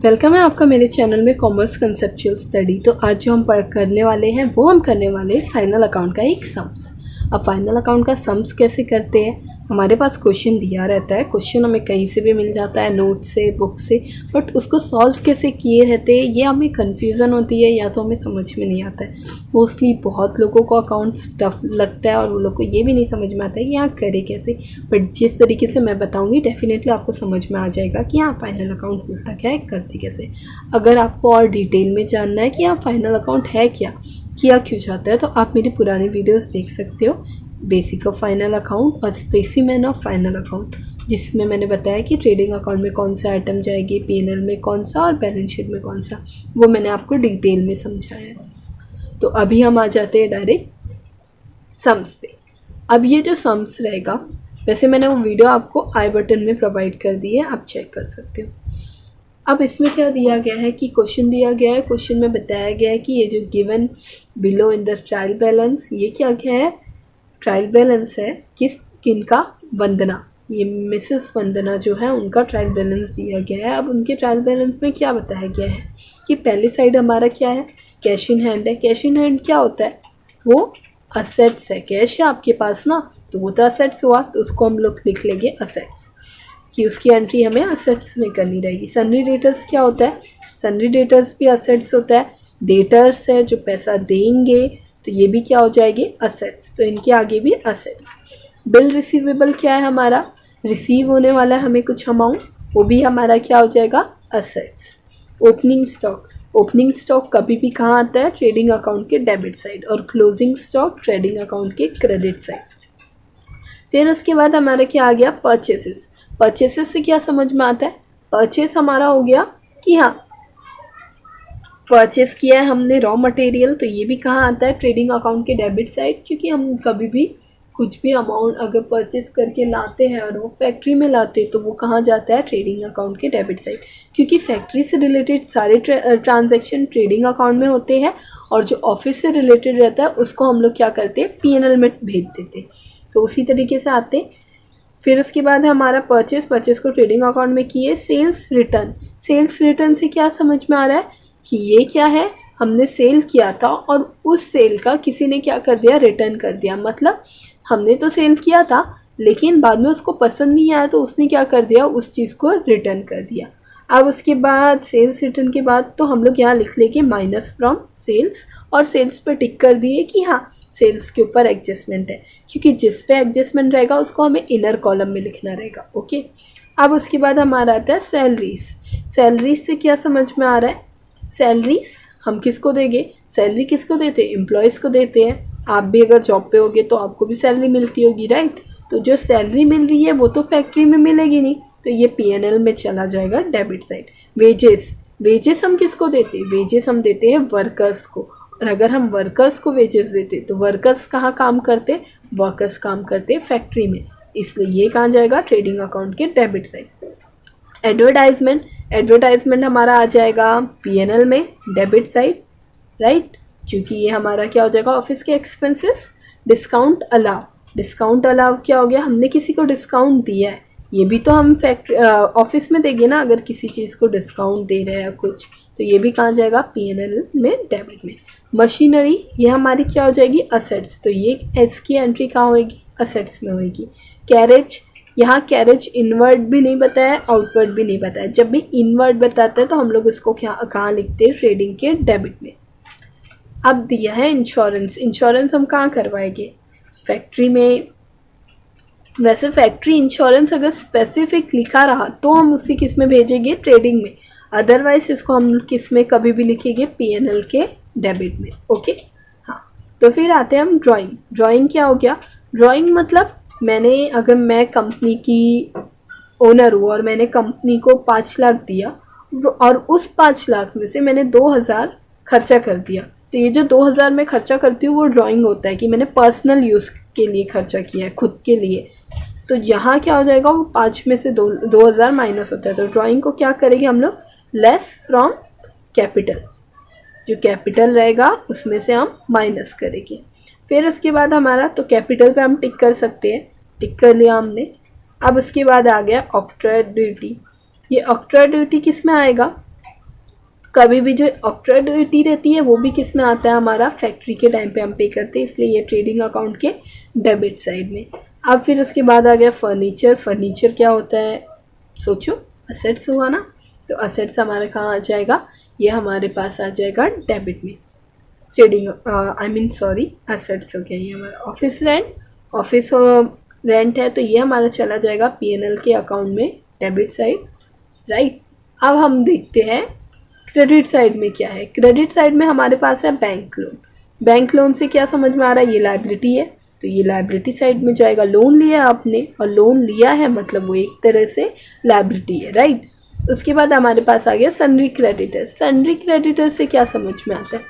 Welcome है आपका मेरे चैनल में कॉमर्स कंसेप्चुअल स्टडी। तो आज जो हम करने वाले हैं वो हम करने वाले हैं फाइनल अकाउंट का एक सम्स। अब फाइनल अकाउंट का सम्स कैसे करते हैं, हमारे पास क्वेश्चन दिया रहता है, क्वेश्चन हमें कहीं से भी मिल जाता है, नोट से, बुक से, बट उसको सॉल्व कैसे किए रहते हैं ये हमें कन्फ्यूज़न होती है या तो हमें समझ में नहीं आता है। मोस्टली बहुत लोगों को अकाउंट टफ लगता है और वो लोग को ये भी नहीं समझ में आता है कि यहाँ करे कैसे, बट जिस तरीके से मैं बताऊँगी डेफिनेटली आपको समझ में आ जाएगा कि यहाँ फाइनल अकाउंट होता क्या है, करते कैसे। अगर आपको और डिटेल में जानना है कि यहाँ फाइनल अकाउंट है क्या, किया क्यों जाता है, तो आप मेरी पुरानी वीडियोज़ देख सकते हो, बेसिक ऑफ फाइनल अकाउंट और स्पेसिमेन ऑफ फाइनल अकाउंट, जिसमें मैंने बताया कि ट्रेडिंग अकाउंट में कौन सा आइटम जाएगी, पीएनएल में कौन सा और बैलेंस शीट में कौन सा, वो मैंने आपको डिटेल में समझाया है। तो अभी हम आ जाते हैं डायरेक्ट सम्स पे। अब ये जो सम्स रहेगा, वैसे मैंने वो वीडियो आपको आई बटन में प्रोवाइड कर दी है, आप चेक कर सकते हो। अब इसमें क्या दिया गया है कि क्वेश्चन दिया गया है, क्वेश्चन में बताया गया है कि ये जो given below in the trial balance, ये क्या क्या है, ट्रायल बैलेंस है किनका, वंदना, ये मिसेस वंदना जो है उनका ट्रायल बैलेंस दिया गया है। अब उनके ट्रायल बैलेंस में क्या बताया गया है कि पहली साइड हमारा क्या है, कैश इन हैंड है। कैश इन हैंड क्या होता है, वो असेट्स है, कैश है आपके पास ना, तो वो तो असेट्स हुआ, तो उसको हम लोग लिख लेंगे असेट्स, कि उसकी एंट्री हमें असेट्स में करनी रहेगी। सन्नी डेटर्स क्या होता है, सन्नी डेटर्स भी असेट्स होता है, डेटर्स है जो पैसा देंगे, तो ये भी क्या हो जाएगी, असेट्स, तो इनके आगे भी असेट्स। बिल रिसीवेबल क्या है हमारा, रिसीव होने वाला हमें कुछ अमाउंट, वो भी हमारा क्या हो जाएगा, assets. Opening stock, opening stock कभी भी कहाँ आता है, ट्रेडिंग अकाउंट के डेबिट साइड, और क्लोजिंग स्टॉक ट्रेडिंग अकाउंट के क्रेडिट साइड। फिर उसके बाद हमारा क्या आ गया, परचेसेस। परचेसेस से क्या समझ में आता है, परचेस हमारा हो गया कि हाँ परचेस किया है हमने रॉ मटेरियल, तो ये भी कहाँ आता है, ट्रेडिंग अकाउंट के डेबिट साइड, क्योंकि हम कभी भी कुछ भी अमाउंट अगर परचेस करके लाते हैं और वो फैक्ट्री में लाते हैं तो वो कहाँ जाता है, ट्रेडिंग अकाउंट के डेबिट साइड, क्योंकि फैक्ट्री से रिलेटेड सारे ट्रांजैक्शन ट्रेडिंग अकाउंट में होते हैं, और जो ऑफिस से रिलेटेड रहता है उसको हम लोग क्या करते हैं, पीएनएल में भेज देते हैं, तो उसी तरीके से आते हैं। फिर उसके बाद है हमारा परचेस को ट्रेडिंग अकाउंट में किए। सेल्स रिटर्न, सेल्स रिटर्न से क्या समझ में आ रहा है कि ये क्या है, हमने सेल किया था और उस सेल का किसी ने क्या कर दिया, रिटर्न कर दिया। मतलब हमने तो सेल किया था लेकिन बाद में उसको पसंद नहीं आया तो उसने क्या कर दिया, उस चीज़ को रिटर्न कर दिया। अब उसके बाद सेल्स रिटर्न के बाद तो हम लोग यहाँ लिख लेंगे माइनस फ्रॉम सेल्स, और सेल्स पे टिक कर दिए कि हाँ सेल्स के ऊपर एडजस्टमेंट है, क्योंकि जिस पे एडजस्टमेंट रहेगा उसको हमें इनर कॉलम में लिखना रहेगा। ओके, अब उसके बाद हमारा आता है सैलरीज। सैलरीज से क्या समझ में आ रहा है, सैलरीज हम किसको देंगे, सैलरी किसको देते हैं, एम्प्लॉयज़ को देते हैं। आप भी अगर जॉब पे होगे तो आपको भी सैलरी मिलती होगी, राइट। तो जो सैलरी मिल रही है वो तो फैक्ट्री में मिलेगी नहीं, तो ये पीएनएल में चला जाएगा डेबिट साइड। वेजेस, वेजेस हम किसको देते हैं, वेजेस हम देते हैं वर्कर्स को, और अगर हम वर्कर्स को वेजेस देते तो वर्कर्स कहाँ काम करते, वर्कर्स काम करते फैक्ट्री में, इसलिए ये कहाँ जाएगा, ट्रेडिंग अकाउंट के डेबिट साइड। एडवर्टाइजमेंट, एडवर्टाइजमेंट हमारा आ जाएगा पीएनएल में डेबिट साइड, राइट, क्योंकि ये हमारा क्या हो जाएगा, ऑफिस के expenses. Discount allow, discount allow क्या हो गया, हमने किसी को डिस्काउंट दिया है, ये भी तो हम फैक्ट्री ऑफिस में देंगे ना, अगर किसी चीज़ को डिस्काउंट दे रहे हैं कुछ, तो ये भी कहाँ जाएगा, पीएनएल में डेबिट में। मशीनरी, ये हमारी क्या हो जाएगी, असेट्स, तो ये इसकी एंट्री कहाँ होगी, असेट्स में होगी। कैरेज, यहाँ कैरेज इनवर्ड भी नहीं बताया, आउटवर्ड भी नहीं बताया, जब भी इनवर्ड बताता है तो हम लोग उसको कहाँ लिखते हैं, ट्रेडिंग के डेबिट में। अब दिया है इंश्योरेंस, इंश्योरेंस हम कहाँ करवाएंगे, फैक्ट्री में। वैसे फैक्ट्री इंश्योरेंस अगर स्पेसिफिक लिखा रहा तो हम उसी किस में भेजेंगे, ट्रेडिंग में, अदरवाइज इसको हम किस में कभी भी लिखेंगे, पीएनएल के डेबिट में। ओके, हाँ, तो फिर आते हैं हम ड्राइंग। ड्राइंग क्या हो गया, ड्राइंग मतलब अगर मैं कंपनी की ओनर हूँ और मैंने कंपनी को 5 लाख दिया और उस 5 लाख में से मैंने 2000 खर्चा कर दिया, तो ये जो 2000 में खर्चा करती हूँ वो ड्राइंग होता है कि मैंने पर्सनल यूज़ के लिए खर्चा किया है, खुद के लिए। तो यहाँ क्या हो जाएगा, वो 5 में से 2000 माइनस होता है, तो ड्राइंग को क्या करेंगे हम लोग, लेस फ्रॉम कैपिटल, जो कैपिटल रहेगा उसमें से हम माइनस करेंगे। फिर उसके बाद हमारा तो कैपिटल पे हम टिक कर सकते हैं, टिक कर लिया हमने। अब उसके बाद आ गया ऑक्ट्रा ड्यूटी, ये ऑक्ट्रा ड्यूटी किस में आएगा, कभी भी जो एक्स्ट्रा ड्यूटी रहती है वो भी किस में आता है, हमारा फैक्ट्री के टाइम पे हम पे करते हैं, इसलिए ये ट्रेडिंग अकाउंट के डेबिट साइड में। अब फिर उसके बाद आ गया फर्नीचर। फर्नीचर क्या होता है, सोचो, असेट्स हुआ ना, तो असेट्स हमारा कहाँ आ जाएगा, ये हमारे पास आ जाएगा डेबिट में। ट्रेडिंग असेट्स हो गया ये हमारा। ऑफिस रेंट, ऑफिस रेंट है तो ये हमारा चला जाएगा पीएनएल के अकाउंट में, डेबिट साइड, राइट। अब हम देखते हैं क्रेडिट साइड में क्या है। क्रेडिट साइड में हमारे पास है बैंक लोन। बैंक लोन से क्या समझ में आ रहा है, ये लायबिलिटी है तो ये लायबिलिटी साइड में जाएगा। लोन लिया आपने और लोन लिया है मतलब वो एक तरह से लायबिलिटी है, राइट। उसके बाद हमारे पास आ गया सन्ड्री क्रेडिटर्स। सन्ड्री क्रेडिटर्स से क्या समझ में आता है,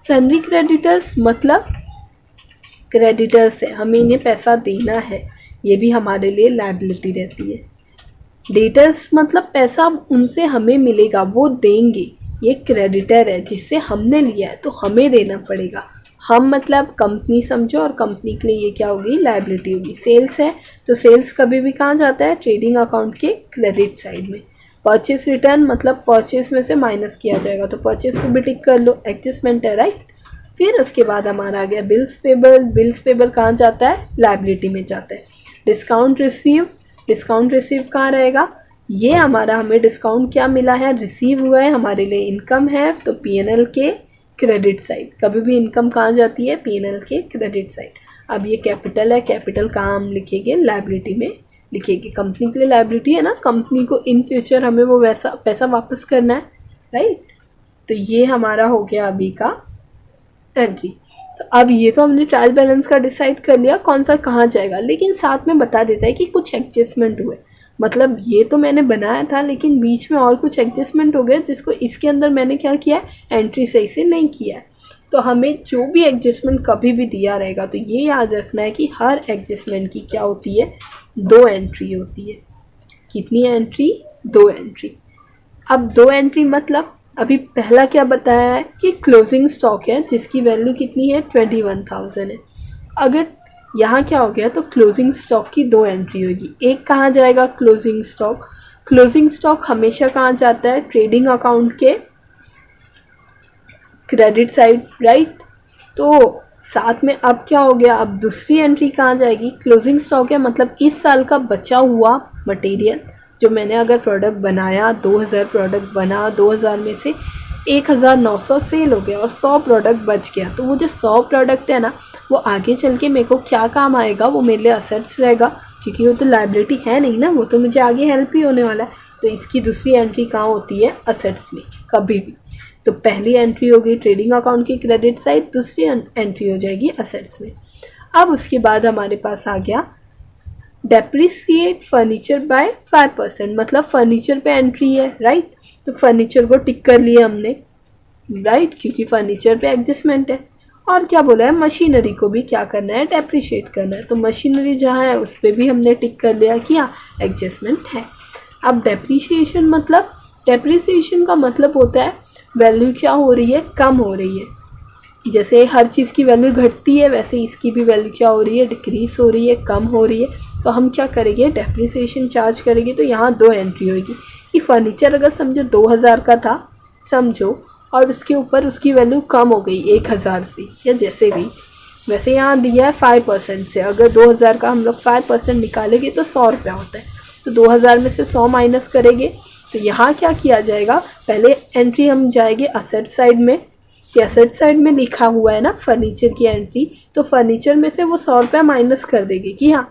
सन्ड्री क्रेडिटर्स मतलब क्रेडिटर्स है, हमें इन्हें पैसा देना है, ये भी हमारे लिए लायबिलिटी रहती है। डेटर्स मतलब पैसा उनसे हमें मिलेगा, वो देंगे, ये क्रेडिटर है जिससे हमने लिया है तो हमें देना पड़ेगा। हम मतलब कंपनी समझो, और कंपनी के लिए ये क्या होगी, लायबिलिटी होगी। सेल्स है तो सेल्स कभी भी कहाँ जाता है, ट्रेडिंग अकाउंट के क्रेडिट साइड में। परचेस रिटर्न मतलब परचेस में से माइनस किया जाएगा, तो परचेस को भी टिक कर लो, एडजस्टमेंट है, राइट। फिर उसके बाद हमारा आ गया बिल्स पेबल। बिल्स पेबल कहाँ जाता है, लायबिलिटी में जाता है। डिस्काउंट रिसीव, डिस्काउंट रिसीव कहाँ रहेगा, ये हमारा, हमें डिस्काउंट क्या मिला है, रिसीव हुआ है, हमारे लिए इनकम है, तो पीएनएल के क्रेडिट साइड। कभी भी इनकम कहाँ जाती है, पीएनएल के क्रेडिट साइड। अब ये कैपिटल है, कैपिटल कहाँ हम लिखेंगे, लायबिलिटी में लिखेंगे। कंपनी के लिए लायबिलिटी है ना, कंपनी को इन फ्यूचर हमें वो वैसा पैसा वापस करना है, राइट। तो ये हमारा हो गया अभी का एंट्री। तो अब ये तो हमने ट्रायल बैलेंस का डिसाइड कर लिया कौन सा कहाँ जाएगा, लेकिन साथ में बता देता है कि कुछ एडजस्टमेंट हुए। मतलब ये तो मैंने बनाया था लेकिन बीच में और कुछ एडजस्टमेंट हो गए जिसको इसके अंदर मैंने क्या किया है, एंट्री सही से नहीं किया है। तो हमें जो भी एडजस्टमेंट कभी भी दिया रहेगा तो ये याद रखना है कि हर एडजस्टमेंट की क्या होती है, 2 एंट्री होती है। कितनी एंट्री, 2 एंट्री। अब 2 एंट्री मतलब अभी पहला क्या बताया है कि क्लोजिंग स्टॉक है जिसकी वैल्यू कितनी है, 21,000 है। अगर यहाँ क्या हो गया तो क्लोजिंग स्टॉक की 2 एंट्री होगी। एक कहाँ जाएगा क्लोजिंग स्टॉक, क्लोजिंग स्टॉक हमेशा कहाँ जाता है, ट्रेडिंग अकाउंट के क्रेडिट साइड, राइट। तो साथ में अब क्या हो गया, अब दूसरी एंट्री कहाँ जाएगी, क्लोजिंग स्टॉक है मतलब इस साल का बचा हुआ मटेरियल जो मैंने अगर प्रोडक्ट बनाया, 2000 प्रोडक्ट बना, 2000 में से 1900 सेल हो गया और 100 प्रोडक्ट बच गया, तो वो जो 100 प्रोडक्ट है ना वो आगे चल के मेरे को क्या काम आएगा, वो मेरे लिए असेट्स रहेगा, क्योंकि वो तो लायबिलिटी है नहीं ना, वो तो मुझे आगे हेल्प ही होने वाला है। तो इसकी दूसरी एंट्री कहाँ होती है, असेट्स में कभी भी। तो पहली एंट्री होगी ट्रेडिंग अकाउंट की क्रेडिट साइड, दूसरी एंट्री हो जाएगी असेट्स में। अब उसके बाद हमारे पास आ गया डेप्रिसिएट फर्नीचर बाय 5%, मतलब फर्नीचर पे एंट्री है, राइट। तो फर्नीचर को टिक कर लिया हमने, राइट, क्योंकि फर्नीचर पे एडजस्टमेंट है। और क्या बोला है, मशीनरी को भी क्या करना है, डेप्रिशिएट करना है। तो मशीनरी जहाँ है उस पर भी हमने टिक कर लिया कि हाँ एडजस्टमेंट है। अब डेप्रिशिएशन मतलब, डेप्रिसिएशन का मतलब होता है वैल्यू क्या हो रही है, कम हो रही है। जैसे हर चीज़ की वैल्यू घटती है वैसे इसकी भी वैल्यू क्या हो रही है, डिक्रीज हो रही है, कम हो रही है। तो हम क्या करेंगे, डेप्रिसिएशन चार्ज करेंगे। तो यहाँ 2 एंट्री होगी कि फर्नीचर अगर समझो 2000 का था समझो, और उसके ऊपर उसकी वैल्यू कम हो गई 1000 से या जैसे भी, वैसे यहाँ दिया है 5% से। अगर 2000 का हम लोग 5% निकालेंगे तो 100 रुपया होता है। तो 2000 में से 100 माइनस करेंगे तो यहाँ क्या किया जाएगा, पहले एंट्री हम जाएंगे असेट साइड में, कि असेट साइड में लिखा हुआ है ना फर्नीचर की एंट्री, तो फर्नीचर में से वो 100 रुपया माइनस कर देंगे कि हाँ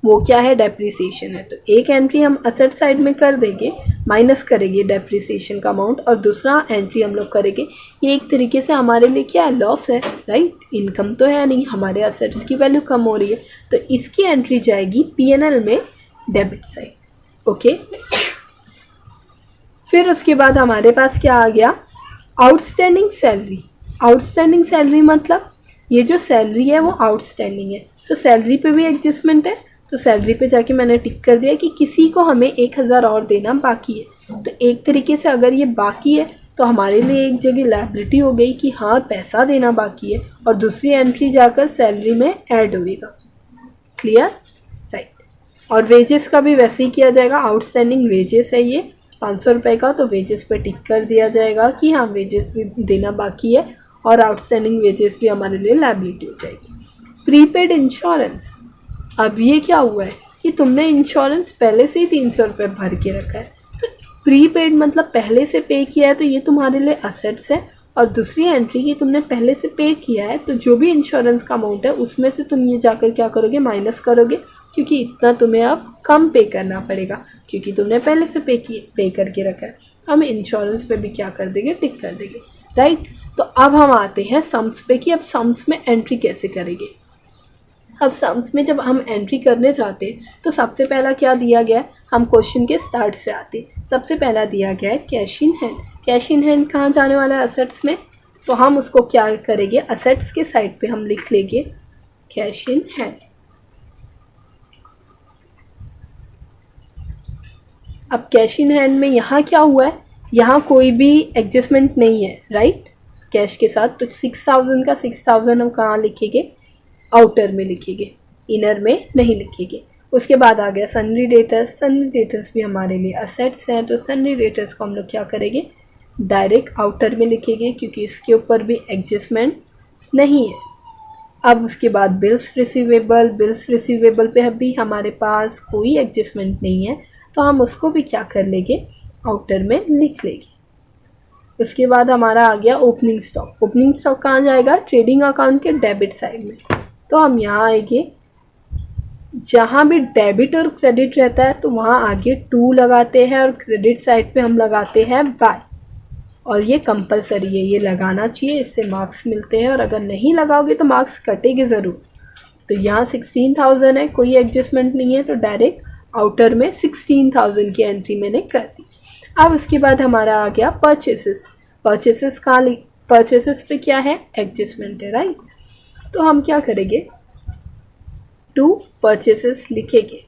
वो क्या है, डेप्रिसिएशन है। तो एक एंट्री हम असेट साइड में कर देंगे, माइनस करेंगे डेप्रिसिएशन का अमाउंट, और दूसरा एंट्री हम लोग करेंगे, ये एक तरीके से हमारे लिए क्या है, लॉस है, राइट। इनकम तो है नहीं, हमारे असेट्स की वैल्यू कम हो रही है, तो इसकी एंट्री जाएगी पीएनएल में डेबिट साइड, ओके। फिर उसके बाद हमारे पास क्या आ गया, आउटस्टैंडिंग सैलरी। आउटस्टैंडिंग सैलरी मतलब ये जो सैलरी है वो आउटस्टैंडिंग है, तो सैलरी पे भी एडजस्टमेंट है। तो सैलरी पे जाके मैंने टिक कर दिया कि किसी को हमें 1000 और देना बाकी है। तो एक तरीके से अगर ये बाकी है तो हमारे लिए एक जगह लायबिलिटी हो गई कि हाँ पैसा देना बाकी है, और दूसरी एंट्री जाकर सैलरी में ऐड होएगा, क्लियर, राइट। और वेजेस का भी वैसे ही किया जाएगा, आउटस्टैंडिंग वेजेस है ये, 500 रुपये का, तो वेजेस पे टिक कर दिया जाएगा कि हाँ वेजेस भी देना बाकी है और आउटस्टैंडिंग वेजेस भी हमारे लिए लायबिलिटी हो जाएगी। प्रीपेड इंश्योरेंस, अब ये क्या हुआ है कि तुमने इंश्योरेंस पहले से ही 300 रुपये भर के रखा है, तो प्रीपेड मतलब पहले से पे किया है, तो ये तुम्हारे लिए असेट्स है। और दूसरी एंट्री की तुमने पहले से पे किया है, तो जो भी इंश्योरेंस का अमाउंट है उसमें से तुम ये जाकर क्या करोगे, माइनस करोगे, क्योंकि इतना तुम्हें अब कम पे करना पड़ेगा क्योंकि तुमने पहले से पे करके रखा है। हम इंश्योरेंस पे भी क्या कर देंगे, टिक कर देंगे, राइट। तो अब हम आते हैं सम्स पे कि अब सम्स में एंट्री कैसे करेंगे। अब सम्स में जब हम एंट्री करने जाते तो सबसे पहला क्या दिया गया है, हम क्वेश्चन के स्टार्ट से आते। सबसे पहला दिया गया है cash in hand. Cash in hand कहाँ जाने वाला है, असेट्स में, तो हम उसको क्या करेंगे, असेट्स के साइड पे हम लिख लेंगे कैश इन हैंड। अब कैश इन हैंड में यहाँ क्या हुआ है, यहाँ कोई भी एडजस्टमेंट नहीं है, राइट, कैश के साथ। तो 6000 का 6000 हम कहाँ लिखेंगे, आउटर में लिखेंगे, इनर में नहीं लिखेंगे। उसके बाद आ गया सन्नी डेटर्स। सन्नी डेटर्स भी हमारे लिए असेट्स हैं, तो सन्नी डेटर्स को हम लोग क्या करेंगे, डायरेक्ट आउटर में लिखेंगे क्योंकि इसके ऊपर भी एडजस्टमेंट नहीं है। अब उसके बाद बिल्स रिसीवेबल। बिल्स रिसीवेबल पे भी हमारे पास कोई एडजस्टमेंट नहीं है, तो हम उसको भी क्या कर लेंगे, आउटर में लिख लेंगे। उसके बाद हमारा आ गया ओपनिंग स्टॉक। ओपनिंग स्टॉक कहाँ जाएगा, ट्रेडिंग अकाउंट के डेबिट साइड में। तो हम यहाँ आएंगे, जहाँ भी डेबिट और क्रेडिट रहता है तो वहाँ आगे टू लगाते हैं और क्रेडिट साइड पे हम लगाते हैं बाय। और ये कंपलसरी है, ये लगाना चाहिए, इससे मार्क्स मिलते हैं, और अगर नहीं लगाओगे तो मार्क्स कटेंगे ज़रूर। तो यहाँ 16000 है, कोई एडजस्टमेंट नहीं है, तो डायरेक्ट आउटर में 16000 की एंट्री मैंने कर दी। अब उसके बाद हमारा आ गया परचेसेस। परचेसेस कहाँ, परचेसेस पे क्या है, एडजस्टमेंट है, राइट। तो हम क्या करेंगे, टू परचेसेस लिखेंगे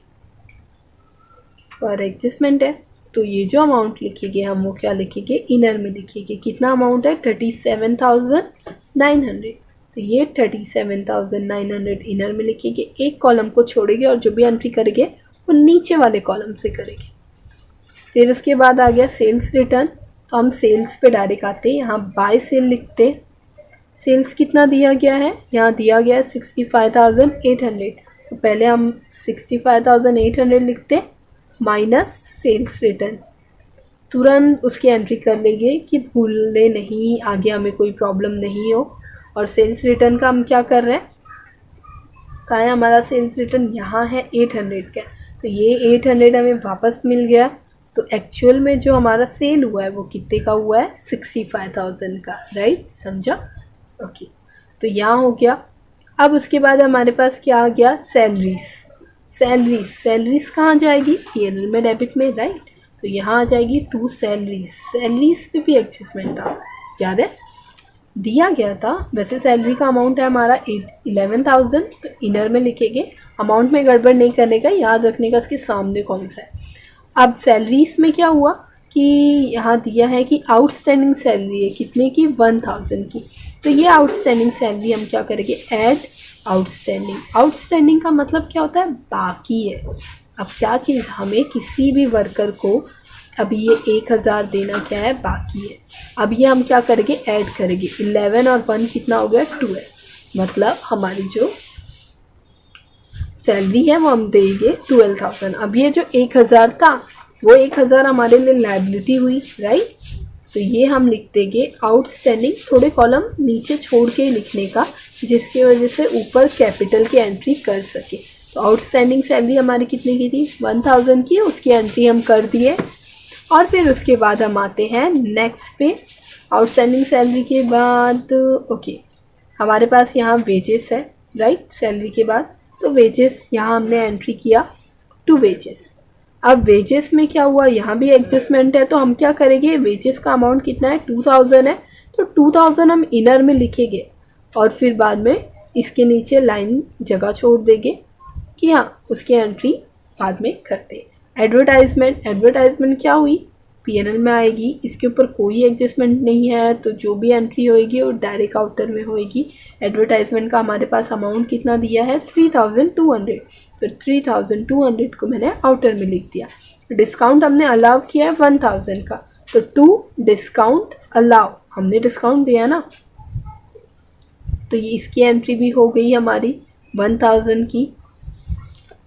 और एडजस्टमेंट है, तो ये जो अमाउंट लिखेंगे हम वो क्या लिखेंगे, इनर में लिखेंगे। कितना अमाउंट है, 37900। तो ये 37900 इनर में लिखेंगे, एक कॉलम को छोड़ेंगे और जो भी एंट्री करेंगे वो नीचे वाले कॉलम से करेंगे। फिर उसके बाद आ गया सेल्स रिटर्न। तो हम सेल्स पे डायरेक्ट आते हैं, यहाँ बाय सेल लिखते। सेल्स कितना दिया गया है, यहाँ दिया गया है 65800। तो पहले हम 65800 लिखते माइनस सेल्स रिटर्न, तुरंत उसकी एंट्री कर लेंगे कि भूले नहीं, आगे हमें कोई प्रॉब्लम नहीं हो। और सेल्स रिटर्न का हम क्या कर रहे हैं, कहाँ है हमारा सेल्स रिटर्न, यहाँ है 800 का। तो ये 800 हमें वापस मिल गया। तो एक्चुअल में जो हमारा सेल हुआ है वो कितने का हुआ है, 65000 का, राइट, समझा, ओके। तो यहाँ हो गया। अब उसके बाद हमारे पास क्या आ गया, सैलरीज। सैलरीज, सैलरीज कहाँ जाएगी, पीएनएल में, डेबिट में, राइट। तो यहाँ आ जाएगी टू सैलरीज। सैलरीज पे भी एडजस्टमेंट था, याद है, दिया गया था। वैसे सैलरी का अमाउंट है हमारा 11000, तो इनर में लिखेंगे। अमाउंट में गड़बड़ नहीं करने का, याद रखने का इसके सामने कौन सा है। अब सैलरीज में क्या हुआ कि यहाँ दिया है कि आउटस्टैंडिंग सैलरी है कितने की, 1000 की। तो ये आउटस्टैंडिंग सैलरी हम क्या करेंगे, ऐड आउटस्टैंडिंग। आउटस्टैंडिंग का मतलब क्या होता है, बाकी है। अब क्या चीज़, हमें किसी भी वर्कर को अभी ये 1000 देना क्या है, बाकी है। अब ये हम क्या करेंगे, ऐड करेंगे। 11 और 1 कितना हो गया, 12। मतलब हमारी जो सैलरी है वो हम देंगे 12000। अब ये जो 1000 था वो 1000 हमारे लिए लायबिलिटी हुई, राइट। तो ये हम लिख देंगे आउटस्टैंडिंग, थोड़े कॉलम नीचे छोड़ के लिखने का, जिसकी वजह से ऊपर कैपिटल की एंट्री कर सके। तो आउटस्टैंडिंग सैलरी हमारी कितने की थी, 1000 की, उसकी एंट्री हम कर दिए। और फिर उसके बाद हम आते हैं नेक्स्ट पे। आउटस्टैंडिंग सैलरी के बाद ओके, हमारे पास यहाँ वेजेस है, राइट, सैलरी के बाद। तो वेजेस यहाँ हमने एंट्री किया, टू वेजेस। अब वेजेस में क्या हुआ, यहाँ भी एडजस्टमेंट है, तो हम क्या करेंगे, वेजेस का अमाउंट कितना है, 2000 है, तो 2000 हम इनर में लिखेंगे और फिर बाद में इसके नीचे लाइन जगह छोड़ देंगे कि हाँ उसकी एंट्री बाद में करते। एडवर्टाइजमेंट, एडवर्टाइजमेंट क्या हुई, पीएनएल में आएगी, इसके ऊपर कोई एडजस्टमेंट नहीं है, तो जो भी एंट्री होएगी वो डायरेक्ट आउटर में होएगी। एडवर्टाइजमेंट का हमारे पास अमाउंट कितना दिया है, 3200। तो 3200 को मैंने आउटर में लिख दिया। डिस्काउंट हमने अलाउ किया है 1000 का, तो टू डिस्काउंट अलाउ हमने डिस्काउंट दिया ना, तो ये इसकी एंट्री भी हो गई हमारी 1000 की।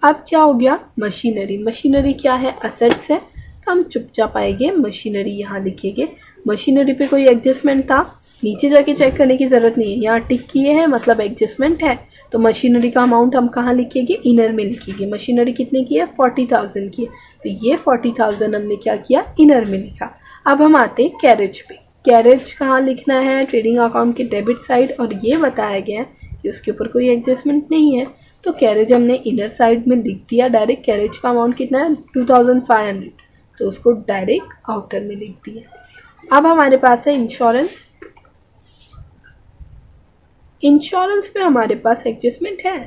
अब क्या हो गया, मशीनरी। मशीनरी क्या है, असेट्स है, तो हम चुपचाप आएंगे मशीनरी, यहाँ लिखेंगे। मशीनरी पे कोई एडजस्टमेंट था, नीचे जाके चेक करने की ज़रूरत नहीं है, यहाँ टिक किए हैं मतलब एडजस्टमेंट है। तो मशीनरी का अमाउंट हम कहाँ लिखेंगे, इनर में लिखेंगे। मशीनरी कितने की है, 40,000 की है, तो ये 40,000 हमने क्या किया, इनर में लिखा। अब हम आते हैं कैरेज पे। कैरेज कहाँ लिखना है, ट्रेडिंग अकाउंट के डेबिट साइड, और ये बताया गया है कि उसके ऊपर कोई एडजस्टमेंट नहीं है, तो कैरेज हमने इनर साइड में लिख दिया डायरेक्ट। कैरेज का अमाउंट कितना है, 2500, तो उसको डायरेक्ट आउटर में लिख दिया। अब हमारे पास है इंश्योरेंस। इंश्योरेंस में हमारे पास एडजस्टमेंट है,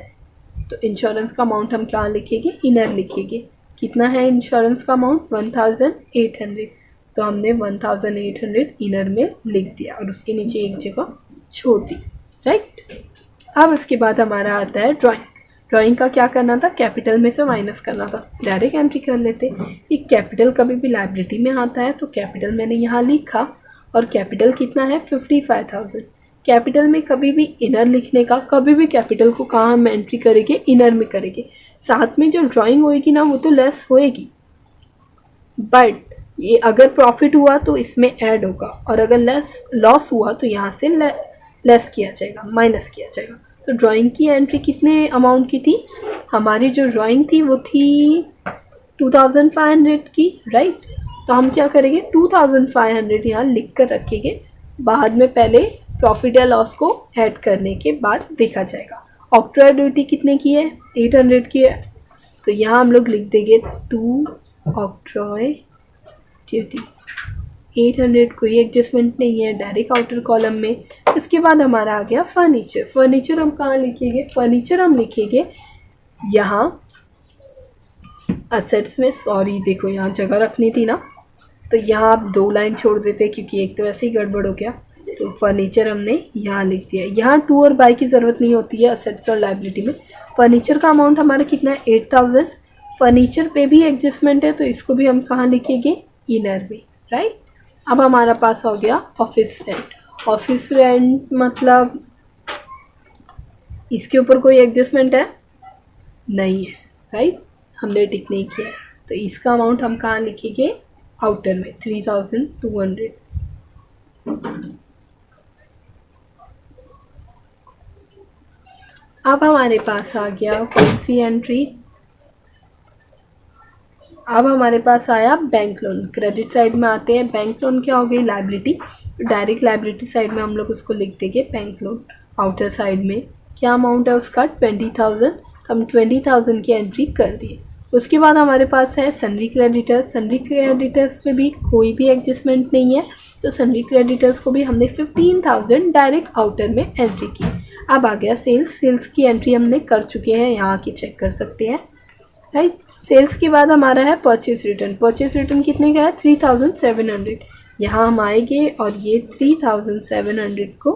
तो इंश्योरेंस का अमाउंट हम क्या लिखेंगे, इनर लिखेंगे। कितना है इंश्योरेंस का अमाउंट, 1800, तो हमने 1800 इनर में लिख दिया और उसके नीचे एक जगह छोड़ दी, राइट। अब उसके बाद हमारा आता है ड्राइंग। ड्राइंग का क्या करना था, कैपिटल में से माइनस करना था, डायरेक्ट एंट्री कर लेते। ये कैपिटल कभी भी लाइबिलिटी में आता है, तो कैपिटल मैंने यहाँ लिखा, और कैपिटल कितना है, 55,000। कैपिटल में कभी भी इनर लिखने का, कभी भी कैपिटल को कहाँ हम एंट्री करेंगे, इनर में करेंगे। साथ में जो ड्राइंग होएगी ना, वो तो लेस होएगी, बट ये अगर प्रॉफिट हुआ तो इसमें ऐड होगा, और अगर लॉस हुआ तो यहाँ से लेस किया जाएगा, माइनस किया जाएगा। तो ड्राइंग की एंट्री कितने अमाउंट की थी, हमारी जो ड्राइंग थी वो थी 2500 की, राइट। तो हम क्या करेंगे, 2500 यहाँ लिख कर रखेंगे, बाद में पहले प्रॉफिट या लॉस को ऐड करने के बाद देखा जाएगा। ऑक्ट्रॉय ड्यूटी कितने की है, 800 की है, तो यहाँ हम लोग लिख देंगे टू ऑक्ट्रॉय ड्यूटी 800, कोई एडजस्टमेंट नहीं है, डायरेक्ट आउटर कॉलम में। इसके बाद हमारा आ गया फर्नीचर। फर्नीचर हम कहाँ लिखेंगे, फर्नीचर हम लिखेंगे यहाँ असेट्स में। सॉरी देखो यहाँ जगह रखनी थी ना, तो यहाँ आप 2 लाइन छोड़ देते क्योंकि एक तो वैसे ही गड़बड़ हो गया। तो फर्नीचर हमने यहाँ लिख दिया, यहाँ टू और बाई की ज़रूरत नहीं होती है असेट्स और लाइबिलिटी में। फर्नीचर का अमाउंट हमारा कितना है, 8000। फर्नीचर पे भी एडजस्टमेंट है, तो इसको भी हम कहाँ लिखेंगे, इनर में, राइट। अब हमारा पास हो गया ऑफिस रेंट। ऑफिस रेंट मतलब इसके ऊपर कोई एडजस्टमेंट है नहीं है, राइट, हमने टिक नहीं किया है, तो इसका अमाउंट हम कहाँ लिखेंगे, आउटर में 3200। अब हमारे पास आ गया कौन सी एंट्री, अब हमारे पास आया बैंक लोन। क्रेडिट साइड में आते हैं, बैंक लोन क्या हो गई, लाइबिलिटी, डायरेक्ट लाइबिलिटी साइड में हम लोग उसको लिख देंगे बैंक लोन। आउटर साइड में क्या अमाउंट है उसका, 20,000, तो हम 20,000 की एंट्री कर दिए। उसके बाद हमारे पास है सनरी क्रेडिटर्स। सनरी क्रेडिटर्स में भी कोई भी एडजस्टमेंट नहीं है, तो सनरी क्रेडिटर्स को भी हमने 15,000 डायरेक्ट आउटर में एंट्री की। अब आ गया सेल्स। सेल्स की एंट्री हमने कर चुके हैं, यहाँ आके चेक कर सकते हैं, राइट। सेल्स के बाद हमारा है परचेज रिटर्न। परचेज रिटर्न कितने का है, 3700। यहाँ हम आएंगे और ये 3700 को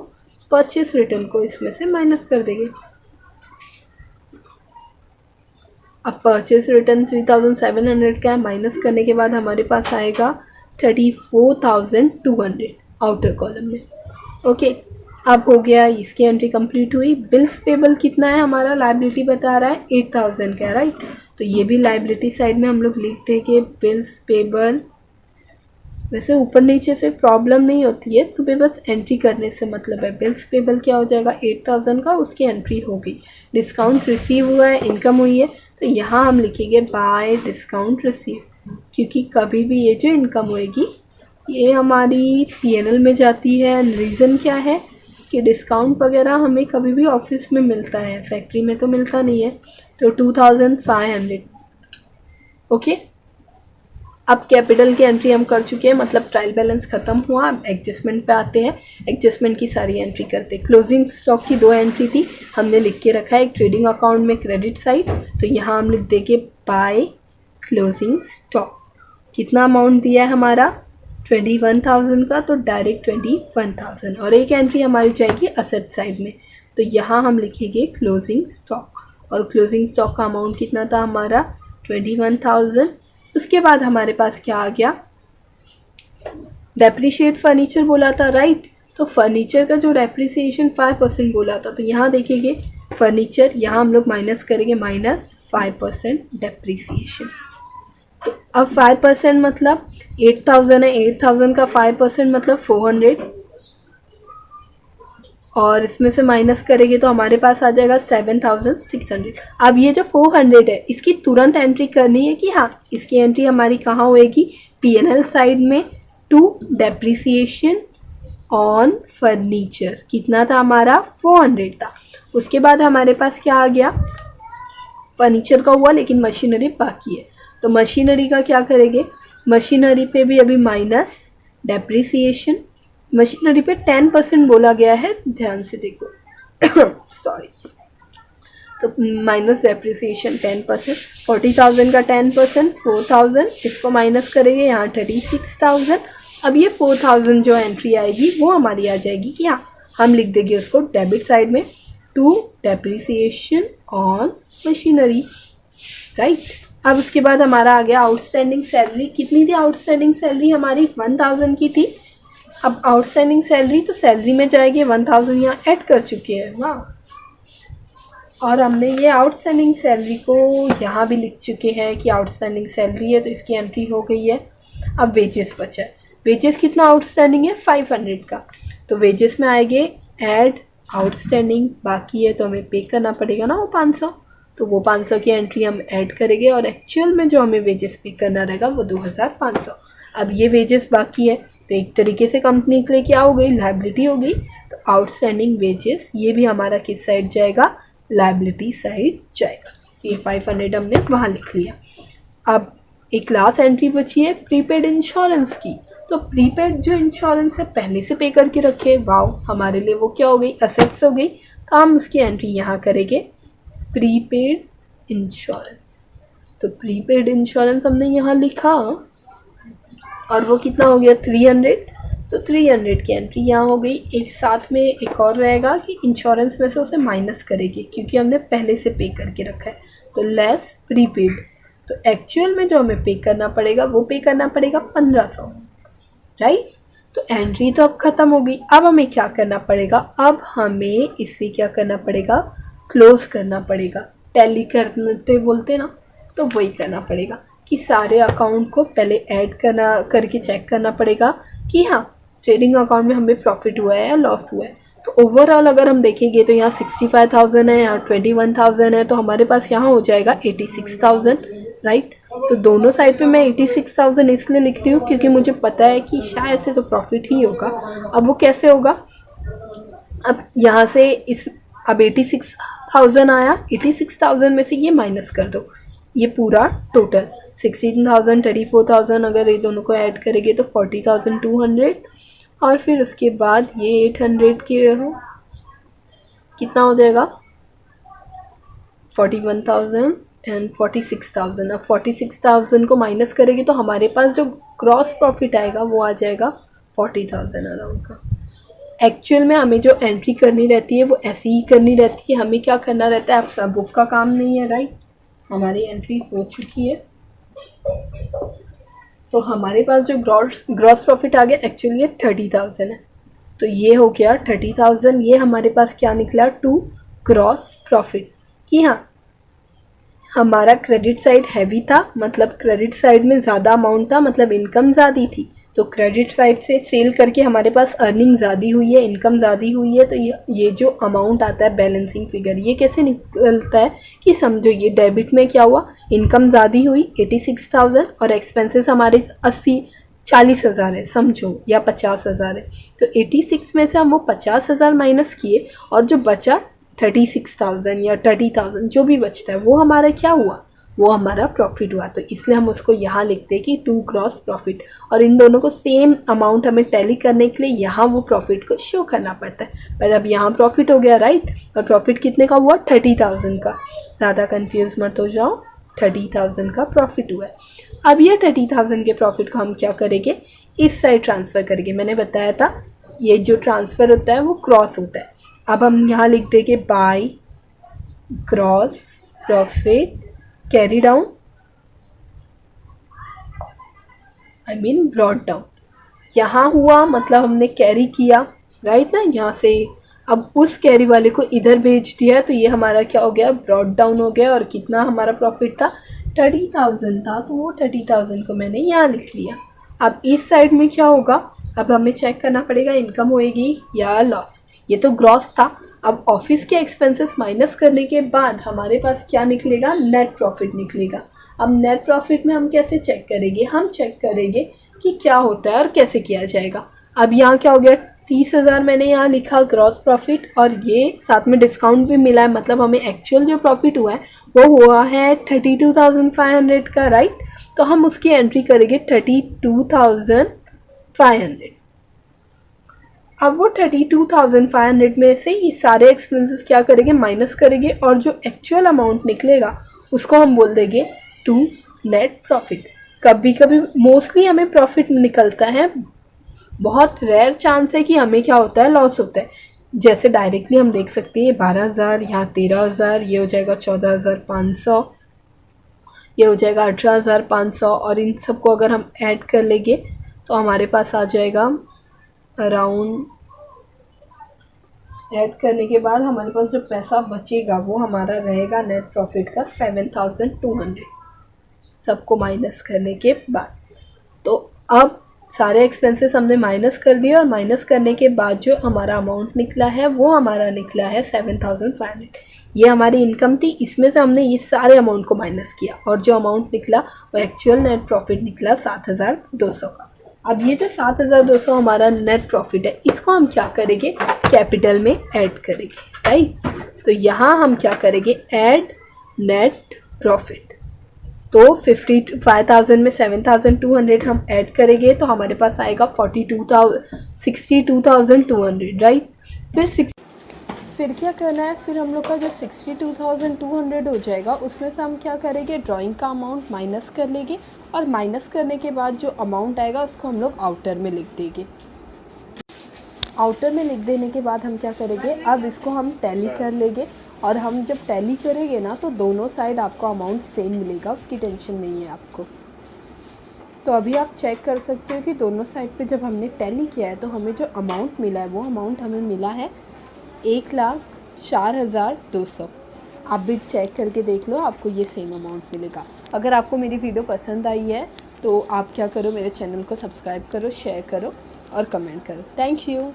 परचेज रिटर्न को इसमें से माइनस कर देंगे। अब परचेज रिटर्न 3700 का है, माइनस करने के बाद हमारे पास आएगा 34,200 आउटर कॉलम में, ओके। अब हो गया, इसकी एंट्री कंप्लीट हुई। बिल्स पेबल कितना है हमारा, लाइबिलिटी बता रहा है 8000 का, राइट। तो ये भी लाइबिलिटी साइड में हम लोग लिख देंगे बिल्स पेबल। वैसे ऊपर नीचे से प्रॉब्लम नहीं होती है, तुम्हें बस एंट्री करने से मतलब है। बिल्स पेबल क्या हो जाएगा, 8000 का, उसकी एंट्री हो गई। डिस्काउंट रिसीव हुआ है, इनकम हुई है, तो यहाँ हम लिखेंगे बाय डिस्काउंट रिसीव, क्योंकि कभी भी ये जो इनकम होएगी ये हमारी पीएनएल में जाती है। रीज़न क्या है कि डिस्काउंट वगैरह हमें कभी भी ऑफिस में मिलता है, फैक्ट्री में तो मिलता नहीं है। तो 2500, ओके। अब कैपिटल की एंट्री हम कर चुके हैं, मतलब ट्रायल बैलेंस खत्म हुआ। अब एडजस्टमेंट पे आते हैं, एडजस्टमेंट की सारी एंट्री करते हैं। क्लोजिंग स्टॉक की 2 एंट्री थी, हमने लिख के रखा है, एक ट्रेडिंग अकाउंट में क्रेडिट साइड, तो यहाँ हम लिख देंगे बाय क्लोजिंग स्टॉक। कितना अमाउंट दिया है हमारा, 21,000 का, तो डायरेक्ट 21,000। और एक एंट्री हमारी जाएगी असेट साइड में, तो यहाँ हम लिखेंगे क्लोजिंग स्टॉक, और क्लोजिंग स्टॉक का अमाउंट कितना था हमारा, 21,000। उसके बाद हमारे पास क्या आ गया, डेप्रिशिएट फर्नीचर बोला था, राइट। तो फर्नीचर का जो डेप्रिसिएशन 5% बोला था, तो यहाँ देखेंगे फर्नीचर, यहाँ हम लोग माइनस करेंगे -5% डेप्रिसिएशन। तो अब 5% मतलब 8,000 है, 8,000 का 5% मतलब 400, और इसमें से माइनस करेंगे तो हमारे पास आ जाएगा 7,600। अब ये जो 400 है इसकी तुरंत एंट्री करनी है कि हाँ, इसकी एंट्री हमारी कहाँ होएगी, P&L साइड में, टू डेप्रिसिएशन ऑन फर्नीचर। कितना था हमारा, 400 था। उसके बाद हमारे पास क्या आ गया, फर्नीचर का हुआ लेकिन मशीनरी बाकी है, तो मशीनरी का क्या करेंगे, मशीनरी पे भी अभी माइनस डेप्रिसिएशन। मशीनरी पे 10% बोला गया है, ध्यान से देखो सॉरी, तो माइनस डेप्रिसिएशन 10%, 40,000 का 10% 4,000, इसको माइनस करेंगे यहाँ 36,000। अब ये 4,000 जो एंट्री आएगी वो हमारी आ जाएगी कि हाँ, हम लिख देंगे उसको डेबिट साइड में, to depreciation on machinery, right. अब उसके बाद हमारा आ गया आउटस्टैंडिंग सैलरी। कितनी थी आउटस्टैंडिंग सैलरी हमारी, 1,000 की थी। अब आउटस्टैंडिंग सैलरी तो सैलरी में जाएगी, 1,000 यहाँ ऐड कर चुके हैं, वाह। और हमने ये आउटस्टैंडिंग सैलरी को यहाँ भी लिख चुके हैं कि आउटस्टैंडिंग सैलरी है, तो इसकी एंट्री हो गई है। अब वेजेस बचा है, वेजेस कितना आउटस्टैंडिंग है, 500 का, तो वेजेस में आएंगे ऐड आउटस्टैंडिंग, बाकी है तो हमें पे करना पड़ेगा ना वो 500, तो वो 500 की एंट्री हम ऐड करेंगे, और एक्चुअल में जो हमें वेजेस पे करना रहेगा वो 2,500। अब ये वेजेस बाकी है, तो एक तरीके से कंपनी के लिए क्या हो गई, लायबिलिटी हो गई। तो आउटस्टैंडिंग वेजेस ये भी हमारा किस साइड जाएगा, लायबिलिटी साइड जाएगा। ये 500 हमने वहाँ लिख लिया। अब एक लास्ट एंट्री बची है प्रीपेड इंश्योरेंस की, तो प्रीपेड जो इंश्योरेंस है पहले से पे करके रखे, वाओ, हमारे लिए वो क्या हो गई, असेट्स हो गई। तो हम उसकी एंट्री यहाँ करेंगे प्रीपेड इंश्योरेंस। तो प्रीपेड इंश्योरेंस हमने यहाँ लिखा, और वो कितना हो गया, 300। तो 300 की एंट्री यहाँ हो गई। एक साथ में एक और रहेगा कि इंश्योरेंस में से उसे माइनस करेंगे क्योंकि हमने पहले से पे करके रखा है, तो लेस प्रीपेड। तो एक्चुअल में जो हमें पे करना पड़ेगा वो पे करना पड़ेगा 1,500, राइट। तो एंट्री तो अब ख़त्म हो गई। अब हमें क्या करना पड़ेगा, अब हमें इससे क्या करना पड़ेगा, क्लोज करना पड़ेगा, टैली करते बोलते ना, तो वही करना पड़ेगा कि सारे अकाउंट को पहले ऐड करके चेक करना पड़ेगा कि हाँ, ट्रेडिंग अकाउंट में हमें प्रॉफिट हुआ है या लॉस हुआ है। तो ओवरऑल अगर हम देखेंगे तो यहाँ 65,000 है, यहाँ 21,000 है, तो हमारे पास यहाँ हो जाएगा 86,000, राइट। तो दोनों साइड पे मैं 86,000 इसलिए लिख रही हूँ क्योंकि मुझे पता है कि शायद से तो प्रॉफिट ही होगा। अब वो कैसे होगा, अब यहाँ से अब 86,000 आया, 86,000 में से ये माइनस कर दो, ये पूरा टोटल 16,000 34,000, अगर ये दोनों को ऐड करेंगे तो 40,200, और फिर उसके बाद ये 800 के हो कितना हो जाएगा, 41,000 एंड 46,000। अब 46,000 को माइनस करेंगे तो हमारे पास जो ग्रॉस प्रॉफिट आएगा वो आ जाएगा 40,000 अराउंड का। एक्चुअल में हमें जो एंट्री करनी रहती है वो ऐसी ही करनी रहती है, हमें क्या करना रहता है, अब सब बुक का काम नहीं है, राइट। हमारी एंट्री हो चुकी है, तो हमारे पास जो ग्रॉस प्रॉफिट आ गया एक्चुअली ये 30,000 है, तो ये हो गया 30,000। ये हमारे पास क्या निकला, टू ग्रॉस प्रॉफिट। कि हाँ, हमारा क्रेडिट साइड हैवी था, मतलब क्रेडिट साइड में ज़्यादा अमाउंट था, मतलब इनकम ज़्यादा थी, तो क्रेडिट साइड से सेल करके हमारे पास अर्निंग ज़्यादा हुई है, इनकम ज़्यादा हुई है। तो ये जो अमाउंट आता है बैलेंसिंग फिगर, ये कैसे निकलता है कि समझो ये डेबिट में क्या हुआ, इनकम ज़्यादा हुई 86,000 और एक्सपेंसेस हमारे 40,000 है समझो, या 50,000 है। तो 86 में से हम वो 50,000 माइनस किए, और जो बचा 36,000 या 30,000 जो भी बचता है वो हमारा क्या हुआ, वो हमारा प्रॉफिट हुआ। तो इसलिए हम उसको यहाँ लिखते हैं कि टू ग्रॉस प्रॉफिट, और इन दोनों को सेम अमाउंट हमें टैली करने के लिए यहाँ वो प्रॉफिट को शो करना पड़ता है। पर अब यहाँ प्रॉफिट हो गया, राइट, और प्रॉफिट कितने का हुआ, 30,000 का। ज़्यादा कंफ्यूज मत हो जाओ, 30,000 का प्रॉफिट हुआ है। अब ये 30,000 के प्रॉफिट को हम क्या करेंगे, इस साइड ट्रांसफ़र करेंगे। मैंने बताया था ये जो ट्रांसफ़र होता है वो क्रॉस होता है। अब हम यहाँ लिख देंगे by gross profit carry down I mean brought down. यहाँ हुआ मतलब हमने कैरी किया, राइट ना, यहाँ से अब उस कैरी वाले को इधर भेज दिया, तो ये हमारा क्या हो गया, ब्रॉट डाउन हो गया। और कितना हमारा प्रॉफिट था, 30,000 था, तो वो 30,000 को मैंने यहाँ लिख लिया। अब इस साइड में क्या होगा, अब हमें चेक करना पड़ेगा इनकम होएगी या लॉस। ये तो ग्रॉस था। अब ऑफिस के एक्सपेंसेस माइनस करने के बाद हमारे पास क्या निकलेगा, नेट प्रॉफिट निकलेगा। अब नेट प्रॉफिट में हम कैसे चेक करेंगे, हम चेक करेंगे कि क्या होता है और कैसे किया जाएगा। अब यहाँ क्या हो गया, 30,000 मैंने यहाँ लिखा ग्रॉस प्रॉफिट, और ये साथ में डिस्काउंट भी मिला है, मतलब हमें एक्चुअल जो प्रॉफिट हुआ है वो हुआ है 32,500 का, राइट। तो हम उसकी एंट्री करेंगे 32,500। अब वो 32,500 में से ये सारे एक्सपेंसेस क्या करेंगे, माइनस करेंगे, और जो एक्चुअल अमाउंट निकलेगा उसको हम बोल देंगे टू नेट प्रॉफिट। कभी कभी मोस्टली हमें प्रॉफिट निकलता है, बहुत रेयर चांस है कि हमें क्या होता है, लॉस होता है। जैसे डायरेक्टली हम देख सकते हैं 12,000, यहाँ 13,000, ये हो जाएगा 14,500, ये हो जाएगा 18,500, और इन सबको अगर हम ऐड कर लेंगे तो हमारे पास आ जाएगा अराउंड, ऐड करने के बाद हमारे पास जो पैसा बचेगा वो हमारा रहेगा नेट प्रॉफिट का 7,200, सबको माइनस करने के बाद। तो अब सारे एक्सपेंसेस हमने माइनस कर दिए, और माइनस करने के बाद जो हमारा अमाउंट निकला है वो हमारा निकला है 7,500। ये हमारी इनकम थी, इसमें से हमने ये सारे अमाउंट को माइनस किया, और जो अमाउंट निकला वो एक्चुअल नेट प्रॉफिट निकला 7,200 का। अब ये जो 7,200 हमारा नेट प्रॉफिट है, इसको हम क्या करेंगे, कैपिटल में ऐड करेंगे, राइट। तो यहाँ हम क्या करेंगे, ऐड नेट प्रॉफिट। तो 55,000 में 7,200 हम ऐड करेंगे तो हमारे पास आएगा 62,200, राइट। फिर क्या करना है, फिर हम लोग का जो 62,200 हो जाएगा उसमें से हम क्या करेंगे, ड्राइंग का अमाउंट माइनस कर लेंगे, और माइनस करने के बाद जो अमाउंट आएगा उसको हम लोग आउटर में लिख देंगे। आउटर में लिख देने के बाद हम क्या करेंगे, अब इसको हम टैली कर लेंगे, और हम जब टैली करेंगे ना तो दोनों साइड आपको अमाउंट सेम मिलेगा, उसकी टेंशन नहीं है आपको। तो अभी आप चेक कर सकते हो कि दोनों साइड पे जब हमने टैली किया है तो हमें जो अमाउंट मिला है वो अमाउंट हमें मिला है 1,04,200। आप भी चेक करके देख लो, आपको ये सेम अमाउंट मिलेगा। अगर आपको मेरी वीडियो पसंद आई है तो आप क्या करो, मेरे चैनल को सब्सक्राइब करो, शेयर करो और कमेंट करो। Thank you.